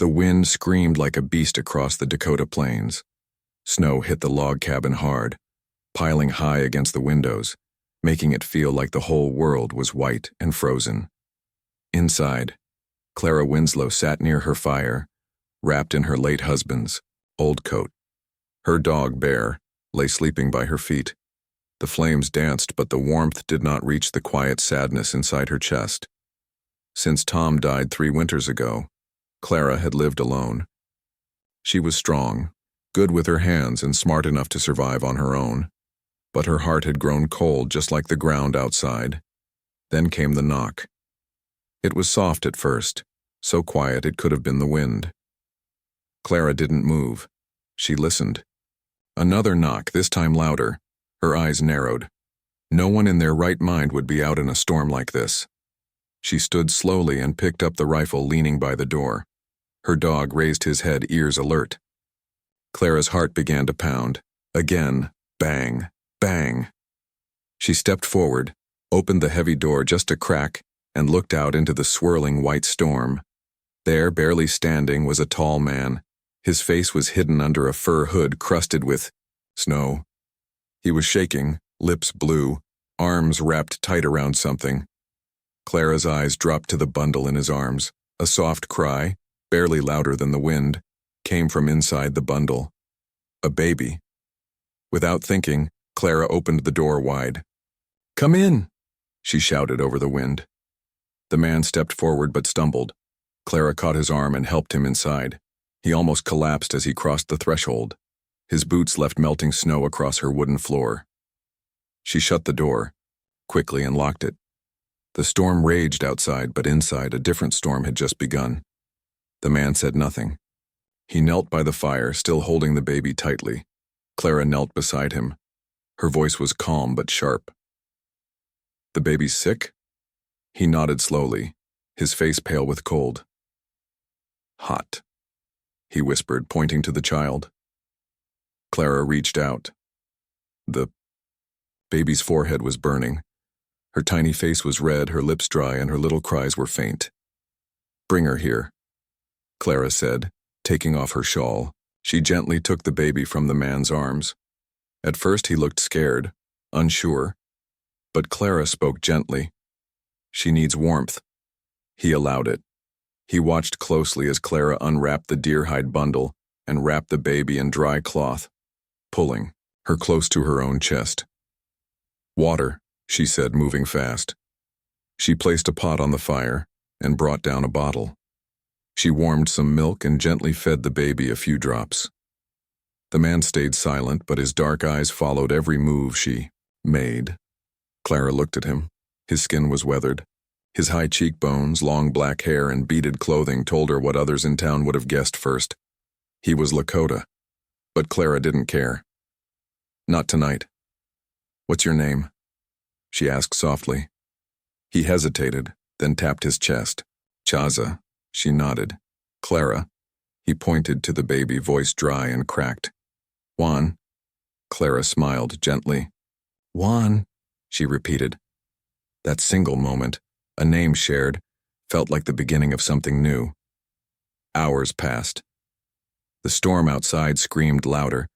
The wind screamed like a beast across the Dakota plains. Snow hit the log cabin hard, piling high against the windows, making it feel like the whole world was white and frozen. Inside, Clara Winslow sat near her fire, wrapped in her late husband's old coat. Her dog, Bear, lay sleeping by her feet. The flames danced, but the warmth did not reach the quiet sadness inside her chest. Since Tom died 3 winters ago, Clara had lived alone. She was strong, good with her hands and smart enough to survive on her own. But her heart had grown cold just like the ground outside. Then came the knock. It was soft at first, so quiet it could have been the wind. Clara didn't move. She listened. Another knock, this time louder. Her eyes narrowed. No one in their right mind would be out in a storm like this. She stood slowly and picked up the rifle leaning by the door. Her dog raised his head, ears alert. Clara's heart began to pound. Again, bang, bang. She stepped forward, opened the heavy door just a crack, and looked out into the swirling white storm. There, barely standing, was a tall man. His face was hidden under a fur hood crusted with snow. He was shaking, lips blue, arms wrapped tight around something. Clara's eyes dropped to the bundle in his arms. A soft cry, barely louder than the wind, came from inside the bundle. A baby. Without thinking, Clara opened the door wide. "Come in," she shouted over the wind. The man stepped forward but stumbled. Clara caught his arm and helped him inside. He almost collapsed as he crossed the threshold. His boots left melting snow across her wooden floor. She shut the door quickly and locked it. The storm raged outside, but inside a different storm had just begun. The man said nothing. He knelt by the fire, still holding the baby tightly. Clara knelt beside him. Her voice was calm but sharp. "The baby's sick?" He nodded slowly, his face pale with cold. "Hot," he whispered, pointing to the child. Clara reached out. The baby's forehead was burning. Her tiny face was red, her lips dry, and her little cries were faint. "Bring her here," Clara said, taking off her shawl. She gently took the baby from the man's arms. At first he looked scared, unsure, but Clara spoke gently. "She needs warmth." He allowed it. He watched closely as Clara unwrapped the deer-hide bundle and wrapped the baby in dry cloth, pulling her close to her own chest. "Water," she said, moving fast. She placed a pot on the fire and brought down a bottle. She warmed some milk and gently fed the baby a few drops. The man stayed silent, but his dark eyes followed every move she made. Clara looked at him. His skin was weathered. His high cheekbones, long black hair, and beaded clothing told her what others in town would have guessed first. He was Lakota. But Clara didn't care. "Not tonight." "What's your name?" she asked softly. He hesitated, then tapped his chest. "Chaza," she nodded. "Clara." He pointed to the baby, voice dry and cracked. "Juan." Clara smiled gently. "Juan," she repeated. That single moment, a name shared, felt like the beginning of something new. Hours passed. The storm outside screamed louder,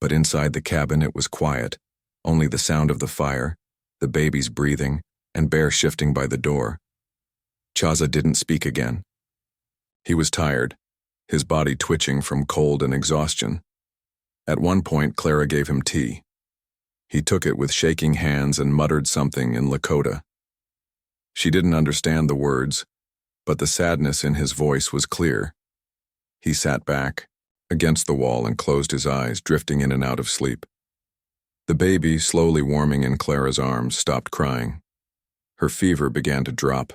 but inside the cabin it was quiet, only the sound of the fire, the baby's breathing, and Bear shifting by the door. Chaza didn't speak again. He was tired, his body twitching from cold and exhaustion. At one point, Clara gave him tea. He took it with shaking hands and muttered something in Lakota. She didn't understand the words, but the sadness in his voice was clear. He sat back, against the wall, and closed his eyes, drifting in and out of sleep. The baby, slowly warming in Clara's arms, stopped crying. Her fever began to drop.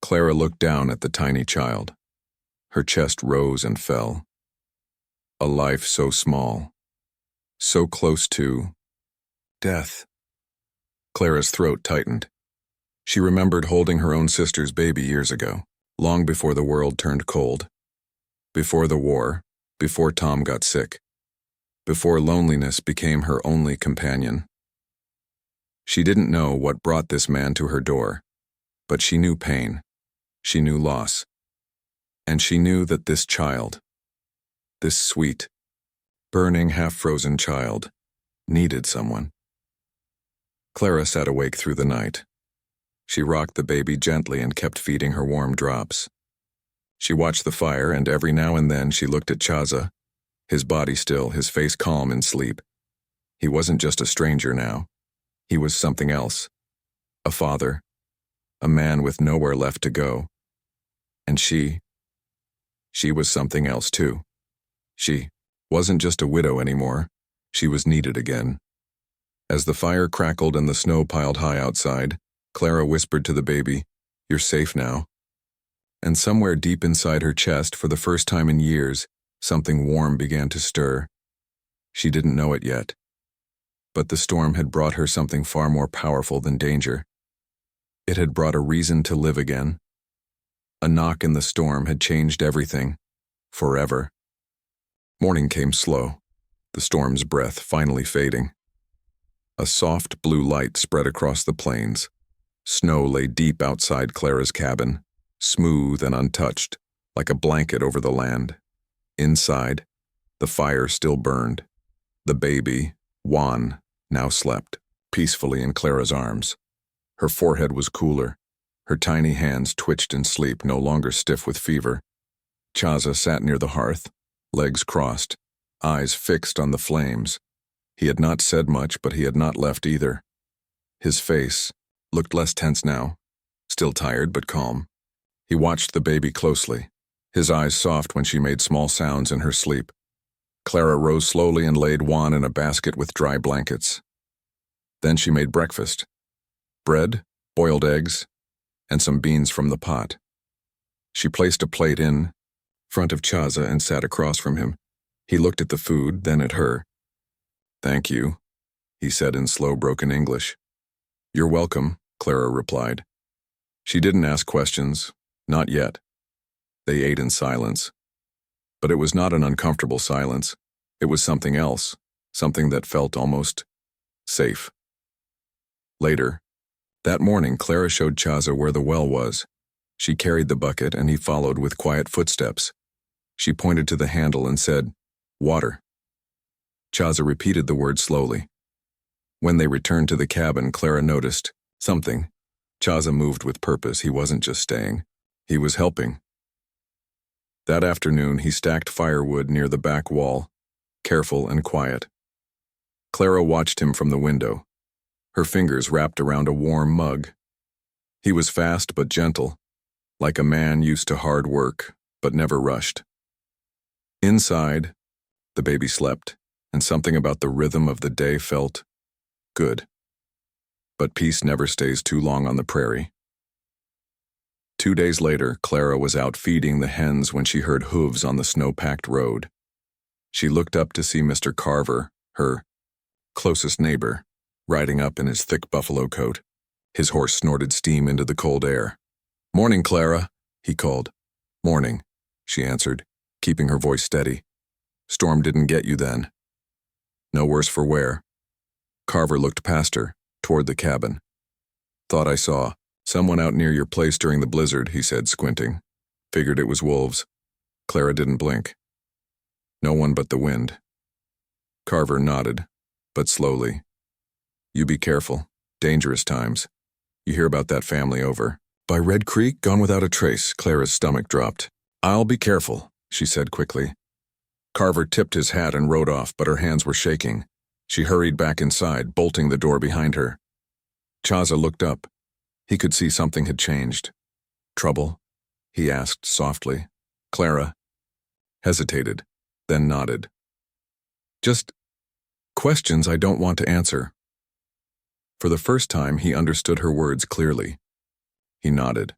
Clara looked down at the tiny child. Her chest rose and fell. A life so small, so close to death. Clara's throat tightened. She remembered holding her own sister's baby years ago, long before the world turned cold. Before the war, before Tom got sick, before loneliness became her only companion. She didn't know what brought this man to her door, but she knew pain. She knew loss. And she knew that this child, this sweet, burning, half-frozen child, needed someone. Clara sat awake through the night. She rocked the baby gently and kept feeding her warm drops. She watched the fire, and every now and then she looked at Chaza, his body still, his face calm in sleep. He wasn't just a stranger now. He was something else. A father. A man with nowhere left to go. And she was something else too. She wasn't just a widow anymore. She was needed again. As the fire crackled and the snow piled high outside, Clara whispered to the baby, "You're safe now." And somewhere deep inside her chest, for the first time in years, something warm began to stir. She didn't know it yet. But the storm had brought her something far more powerful than danger. It had brought a reason to live again. A knock in the storm had changed everything, forever. Morning came slow, the storm's breath finally fading. A soft blue light spread across the plains. Snow lay deep outside Clara's cabin, smooth and untouched, like a blanket over the land. Inside, the fire still burned. The baby, Juan, now slept, peacefully in Clara's arms. Her forehead was cooler. Her tiny hands twitched in sleep, no longer stiff with fever. Chaza sat near the hearth, legs crossed, eyes fixed on the flames. He had not said much, but he had not left either. His face looked less tense now, still tired but calm. He watched the baby closely, his eyes soft when she made small sounds in her sleep. Clara rose slowly and laid Juan in a basket with dry blankets. Then she made breakfast. Bread, boiled eggs, and some beans from the pot. She placed a plate in front of Chaza and sat across from him. He looked at the food, then at her. "Thank you," he said in slow, broken English. "You're welcome," Clara replied. She didn't ask questions, not yet. They ate in silence. But it was not an uncomfortable silence. It was something else, something that felt almost safe. Later, that morning, Clara showed Chaza where the well was. She carried the bucket and he followed with quiet footsteps. She pointed to the handle and said, "Water." Chaza repeated the word slowly. When they returned to the cabin, Clara noticed something. Chaza moved with purpose. He wasn't just staying. He was helping. That afternoon, he stacked firewood near the back wall, careful and quiet. Clara watched him from the window, her fingers wrapped around a warm mug. He was fast but gentle, like a man used to hard work, but never rushed. Inside, the baby slept, and something about the rhythm of the day felt good. But peace never stays too long on the prairie. 2 days later, Clara was out feeding the hens when she heard hooves on the snow-packed road. She looked up to see Mr. Carver, her closest neighbor, riding up in his thick buffalo coat. His horse snorted steam into the cold air. "Morning, Clara," he called. "Morning," she answered, keeping her voice steady. "Storm didn't get you then?" "No worse for wear." Carver looked past her, toward the cabin. "Thought I saw someone out near your place during the blizzard," he said, squinting. "Figured it was wolves." Clara didn't blink. "No one but the wind." Carver nodded, but slowly. "You be careful. Dangerous times. You hear about that family over by Red Creek, gone without a trace." Clara's stomach dropped. "I'll be careful," she said quickly. Carver tipped his hat and rode off, but her hands were shaking. She hurried back inside, bolting the door behind her. Chaza looked up. He could see something had changed. "Trouble?" he asked softly. Clara hesitated, then nodded. "Just questions I don't want to answer." For the first time, he understood her words clearly. He nodded.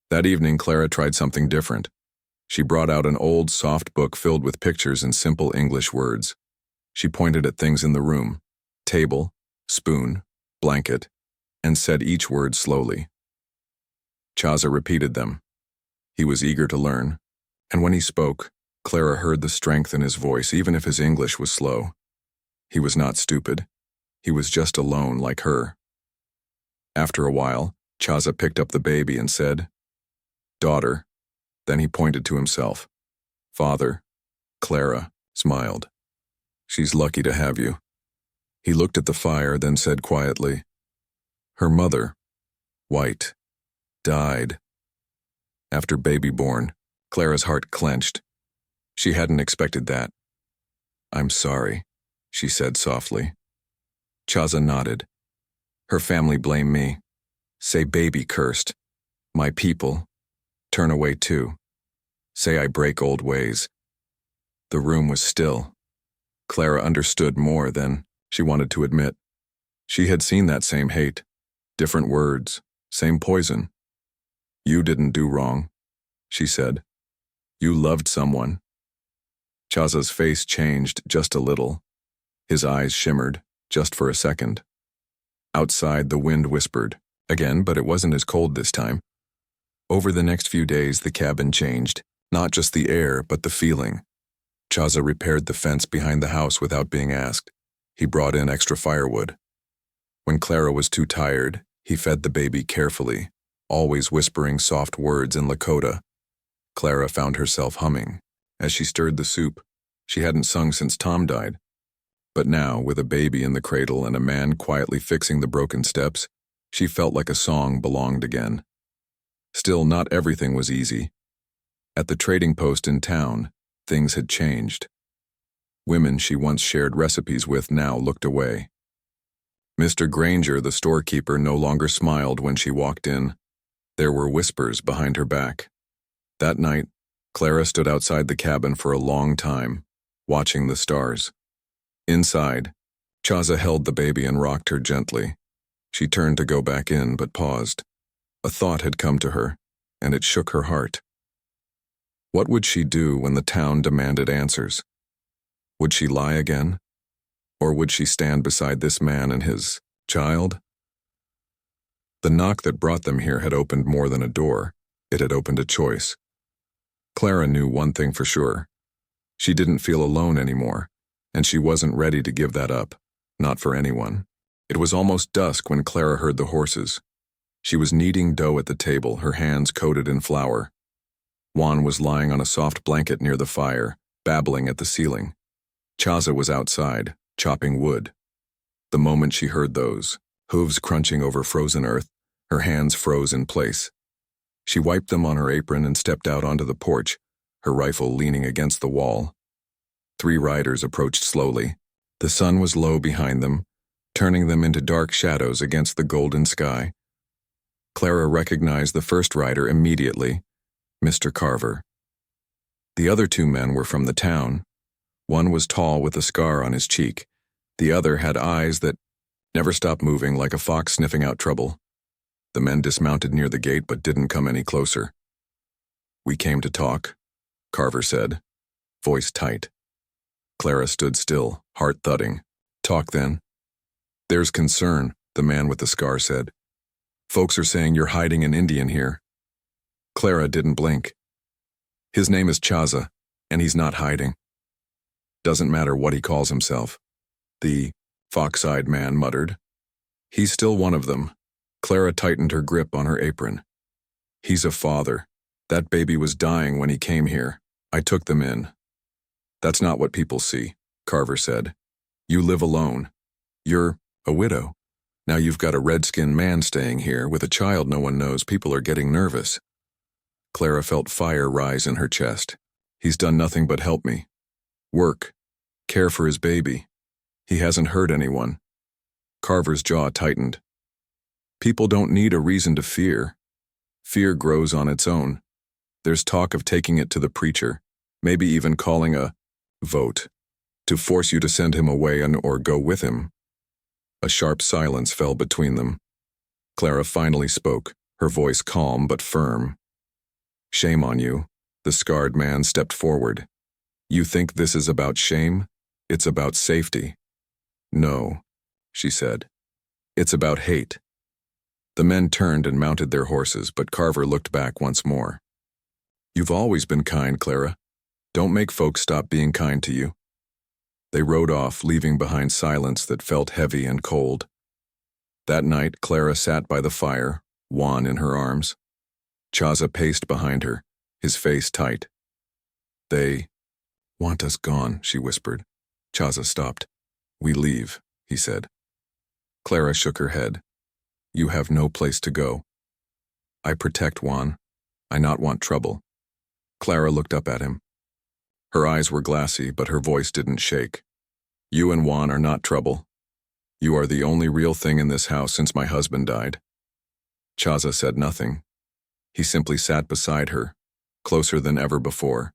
That evening, Clara tried something different. She brought out an old, soft book filled with pictures and simple English words. She pointed at things in the room, table, spoon, blanket, and said each word slowly. Chaza repeated them. He was eager to learn, and when he spoke, Clara heard the strength in his voice, even if his English was slow. He was not stupid. He was just alone like her. After a while, Chaza picked up the baby and said, "Daughter, Then he pointed to himself. Father, Clara, smiled. She's lucky to have you. He looked at the fire, then said quietly, her mother, White, died. After baby born, Clara's heart clenched. She hadn't expected that. I'm sorry, she said softly. Chaza nodded. Her family blame me. Say baby cursed. My people. Turn away too. Say I break old ways. The room was still. Clara understood more than she wanted to admit. She had seen that same hate. Different words, same poison. You didn't do wrong, she said. You loved someone. Chaza's face changed just a little. His eyes shimmered, just for a second. Outside, the wind whispered, again, but it wasn't as cold this time. Over the next few days, the cabin changed, not just the air, but the feeling. Chaza repaired the fence behind the house without being asked. He brought in extra firewood. When Clara was too tired, he fed the baby carefully, always whispering soft words in Lakota. Clara found herself humming. As she stirred the soup, she hadn't sung since Tom died. But now, with a baby in the cradle and a man quietly fixing the broken steps, she felt like a song belonged again. Still, not everything was easy. At the trading post in town, things had changed. Women she once shared recipes with now looked away. Mr. Granger, the storekeeper, no longer smiled when she walked in. There were whispers behind her back. That night, Clara stood outside the cabin for a long time, watching the stars. Inside, Chaza held the baby and rocked her gently. She turned to go back in, but paused. A thought had come to her, and it shook her heart. What would she do when the town demanded answers? Would she lie again? Or would she stand beside this man and his child? The knock that brought them here had opened more than a door. It had opened a choice. Clara knew one thing for sure. She didn't feel alone anymore, and she wasn't ready to give that up, not for anyone. It was almost dusk when Clara heard the horses. She was kneading dough at the table, her hands coated in flour. Juan was lying on a soft blanket near the fire, babbling at the ceiling. Chaza was outside, chopping wood. The moment she heard those, hooves crunching over frozen earth, her hands froze in place. She wiped them on her apron and stepped out onto the porch, her rifle leaning against the wall. 3 riders approached slowly. The sun was low behind them, turning them into dark shadows against the golden sky. Clara recognized the first rider immediately, Mr. Carver. The other 2 men were from the town. One was tall with a scar on his cheek. The other had eyes that never stopped moving like a fox sniffing out trouble. The men dismounted near the gate but didn't come any closer. We came to talk, Carver said, voice tight. Clara stood still, heart thudding. Talk then. There's concern, the man with the scar said. Folks are saying you're hiding an Indian here. Clara didn't blink. His name is Chaza, and he's not hiding. Doesn't matter what he calls himself. The fox-eyed man muttered. He's still one of them. Clara tightened her grip on her apron. He's a father. That baby was dying when he came here. I took them in. That's not what people see, Carver said. You live alone. You're a widow. Now you've got a red-skinned man staying here with a child no one knows. People are getting nervous. Clara felt fire rise in her chest. He's done nothing but help me. Work. Care for his baby. He hasn't hurt anyone. Carver's jaw tightened. People don't need a reason to fear. Fear grows on its own. There's talk of taking it to the preacher, maybe even calling a vote, to force you to send him away or go with him. A sharp silence fell between them. Clara finally spoke, her voice calm but firm. Shame on you. The scarred man stepped forward. You think this is about shame? It's about safety. No, she said. It's about hate. The men turned and mounted their horses, but Carver looked back once more. You've always been kind, Clara. Don't make folks stop being kind to you. They rode off, leaving behind silence that felt heavy and cold. That night, Clara sat by the fire, Juan in her arms. Chaza paced behind her, his face tight. They want us gone, she whispered. Chaza stopped. We leave, he said. Clara shook her head. You have no place to go. I protect Juan. I not want trouble. Clara looked up at him. Her eyes were glassy, but her voice didn't shake. You and Juan are not trouble. You are the only real thing in this house since my husband died. Chaza said nothing. He simply sat beside her, closer than ever before.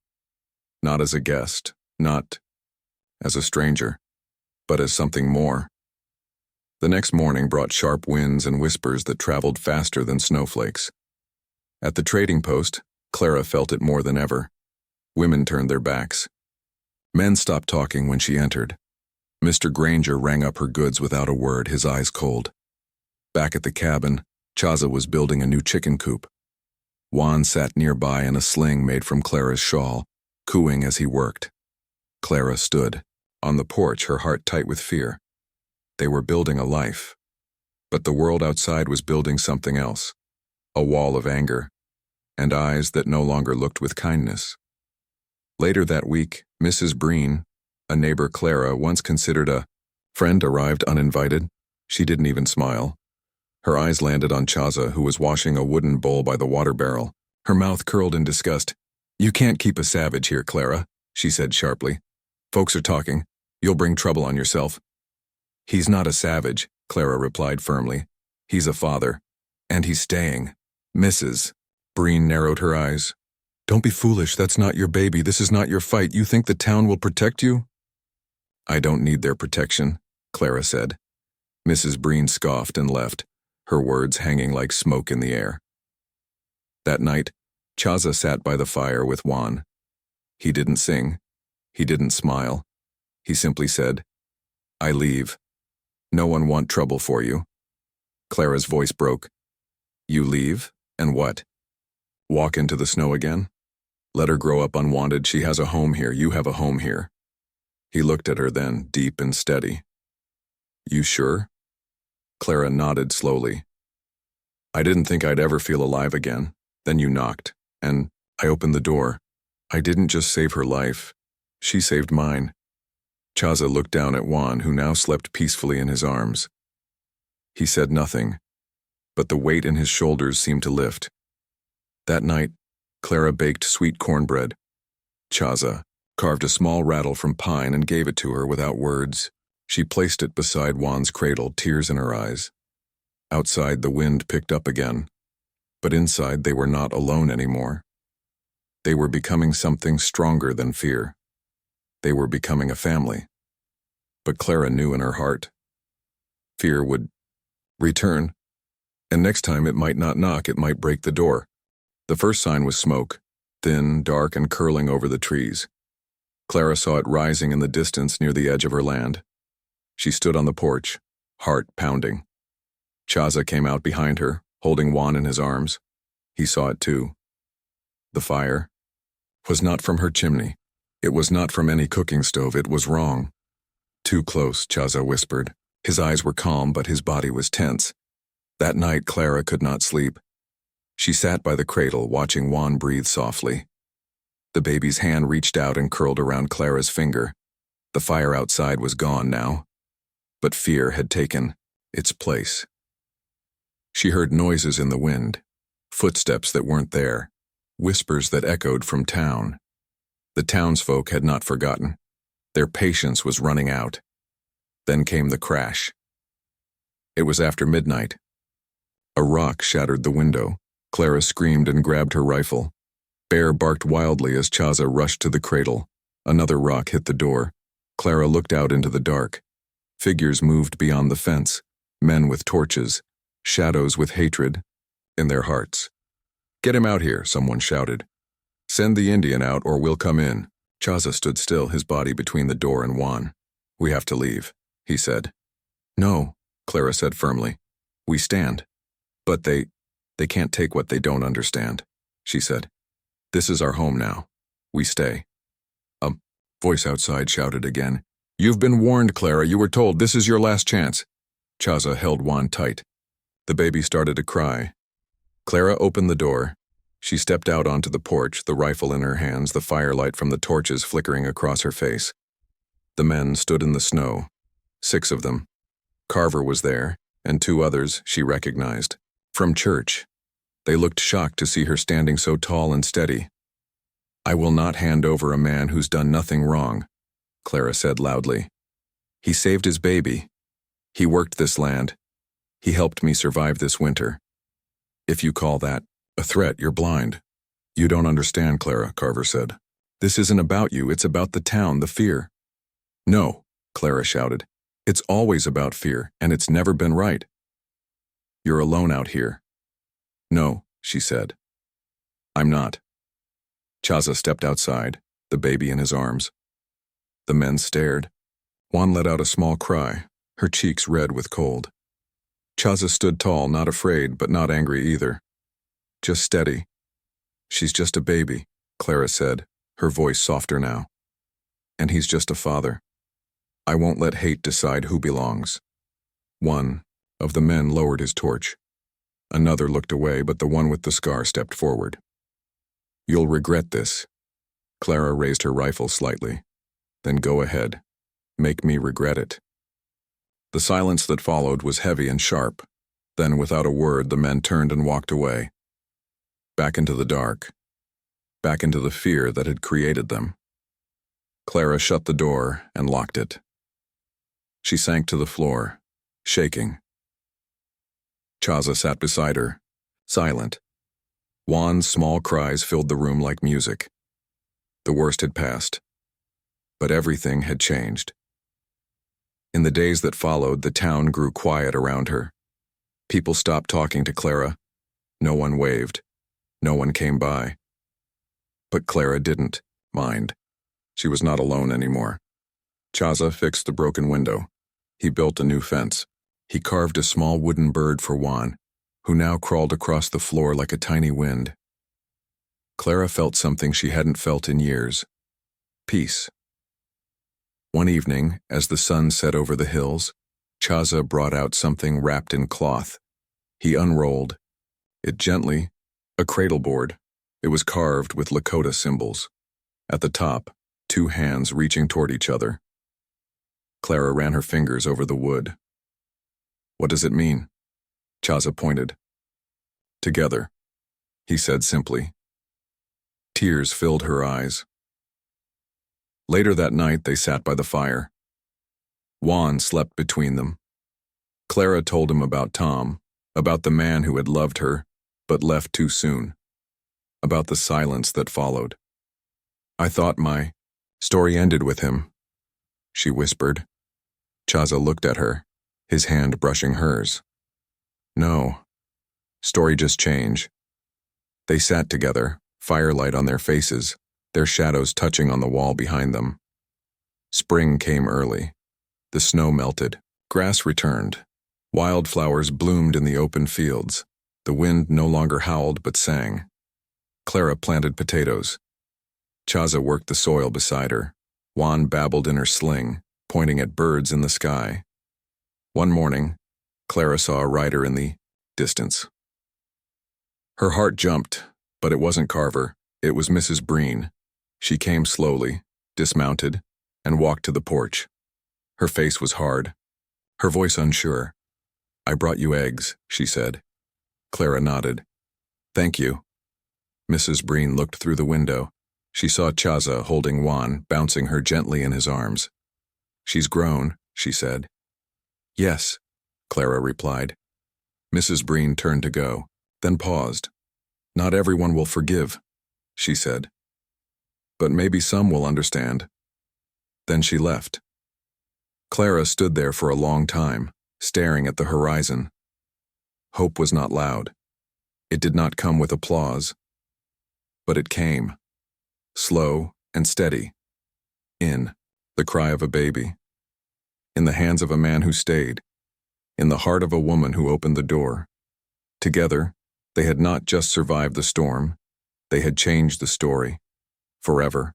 Not as a guest, not as a stranger, but as something more. The next morning brought sharp winds and whispers that traveled faster than snowflakes. At the trading post, Clara felt it more than ever. Women turned their backs. Men stopped talking when she entered. Mr. Granger rang up her goods without a word, his eyes cold. Back at the cabin, Chaza was building a new chicken coop. Juan sat nearby in a sling made from Clara's shawl, cooing as he worked. Clara stood, on the porch, her heart tight with fear. They were building a life. But the world outside was building something else. A wall of anger, and eyes that no longer looked with kindness. Later that week, Mrs. Breen, a neighbor Clara once considered a friend, arrived uninvited. She didn't even smile. Her eyes landed on Chaza, who was washing a wooden bowl by the water barrel. Her mouth curled in disgust. You can't keep a savage here, Clara, she said sharply. Folks are talking. You'll bring trouble on yourself. He's not a savage, Clara replied firmly. He's a father. And he's staying. Mrs. Breen narrowed her eyes. Don't be foolish, that's not your baby, this is not your fight. You think the town will protect you? I don't need their protection, Clara said. Mrs. Breen scoffed and left, her words hanging like smoke in the air. That night, Chaza sat by the fire with Juan. He didn't sing. He didn't smile. He simply said, I leave. No one want trouble for you. Clara's voice broke. You leave? And what? Walk into the snow again? Let her grow up unwanted. She has a home here. You have a home here. He looked at her then, deep and steady. You sure? Clara nodded slowly. I didn't think I'd ever feel alive again. Then you knocked, and I opened the door. I didn't just save her life. She saved mine. Chaza looked down at Juan, who now slept peacefully in his arms. He said nothing, but the weight in his shoulders seemed to lift. That night, Clara baked sweet cornbread. Chaza carved a small rattle from pine and gave it to her without words. She placed it beside Juan's cradle, tears in her eyes. Outside, the wind picked up again, but inside they were not alone anymore. They were becoming something stronger than fear. They were becoming a family. But Clara knew in her heart, fear would return, and next time it might not knock, it might break the door. The first sign was smoke, thin, dark, and curling over the trees. Clara saw it rising in the distance near the edge of her land. She stood on the porch, heart pounding. Chaza came out behind her, holding Juan in his arms. He saw it too. The fire was not from her chimney. It was not from any cooking stove. It was wrong. Too close, Chaza whispered. His eyes were calm, but his body was tense. That night, Clara could not sleep. She sat by the cradle, watching Juan breathe softly. The baby's hand reached out and curled around Clara's finger. The fire outside was gone now, but fear had taken its place. She heard noises in the wind, footsteps that weren't there, whispers that echoed from town. The townsfolk had not forgotten. Their patience was running out. Then came the crash. It was after midnight. A rock shattered the window. Clara screamed and grabbed her rifle. Bear barked wildly as Chaza rushed to the cradle. Another rock hit the door. Clara looked out into the dark. Figures moved beyond the fence, men with torches, shadows with hatred in their hearts. Get him out here, someone shouted. Send the Indian out or we'll come in. Chaza stood still, his body between the door and Juan. We have to leave, he said. No, Clara said firmly. We stand. But they can't take what they don't understand, she said. This is our home now. We stay. A voice outside shouted again. You've been warned, Clara. You were told this is your last chance. Chaza held Juan tight. The baby started to cry. Clara opened the door. She stepped out onto the porch, the rifle in her hands, the firelight from the torches flickering across her face. The men stood in the snow, 6 of them. Carver was there, and 2 others she recognized. From church. They looked shocked to see her standing so tall and steady. "I will not hand over a man who's done nothing wrong," Clara said loudly. "He saved his baby. He worked this land. He helped me survive this winter. If you call that a threat, you're blind." "You don't understand, Clara," Carver said. "This isn't about you, it's about the town, the fear." "No," Clara shouted. "It's always about fear, and it's never been right. You're alone out here." "No," she said. "I'm not." Chaza stepped outside, the baby in his arms. The men stared. Juan let out a small cry, her cheeks red with cold. Chaza stood tall, not afraid, but not angry either. "Just steady." "She's just a baby," Clara said, her voice softer now. "And he's just a father. I won't let hate decide who belongs." One of the men lowered his torch. Another looked away, but the one with the scar stepped forward. "You'll regret this." Clara raised her rifle slightly. "Then go ahead. Make me regret it." The silence that followed was heavy and sharp. Then, without a word, the men turned and walked away. Back into the dark. Back into the fear that had created them. Clara shut the door and locked it. She sank to the floor, shaking. Chaza sat beside her, silent. Juan's small cries filled the room like music. The worst had passed, but everything had changed. In the days that followed, the town grew quiet around her. People stopped talking to Clara. No one waved. No one came by. But Clara didn't mind. She was not alone anymore. Chaza fixed the broken window. He built a new fence. He carved a small wooden bird for Juan, who now crawled across the floor like a tiny wind. Clara felt something she hadn't felt in years. Peace. One evening, as the sun set over the hills, Chaza brought out something wrapped in cloth. He unrolled it gently, a cradle board. It was carved with Lakota symbols. At the top, 2 hands reaching toward each other. Clara ran her fingers over the wood. "What does it mean?" Chaza pointed. "Together," he said simply. Tears filled her eyes. Later that night, they sat by the fire. Juan slept between them. Clara told him about Tom, about the man who had loved her, but left too soon, about the silence that followed. "I thought my story ended with him," she whispered. Chaza looked at her, his hand brushing hers. "No, story just changed." They sat together, firelight on their faces, their shadows touching on the wall behind them. Spring came early. The snow melted. Grass returned. Wildflowers bloomed in the open fields. The wind no longer howled but sang. Clara planted potatoes. Chaza worked the soil beside her. Juan babbled in her sling, pointing at birds in the sky. One morning, Clara saw a rider in the distance. Her heart jumped, but it wasn't Carver. It was Mrs. Breen. She came slowly, dismounted, and walked to the porch. Her face was hard, her voice unsure. "I brought you eggs," she said. Clara nodded. "Thank you." Mrs. Breen looked through the window. She saw Chaza holding Juan, bouncing her gently in his arms. "She's grown," she said. "Yes," Clara replied. Mrs. Breen turned to go, then paused. "Not everyone will forgive," she said. "But maybe some will understand." Then she left. Clara stood there for a long time, staring at the horizon. Hope was not loud. It did not come with applause. But it came, slow and steady, in the cry of a baby, in the hands of a man who stayed, in the heart of a woman who opened the door. Together, they had not just survived the storm, they had changed the story, forever.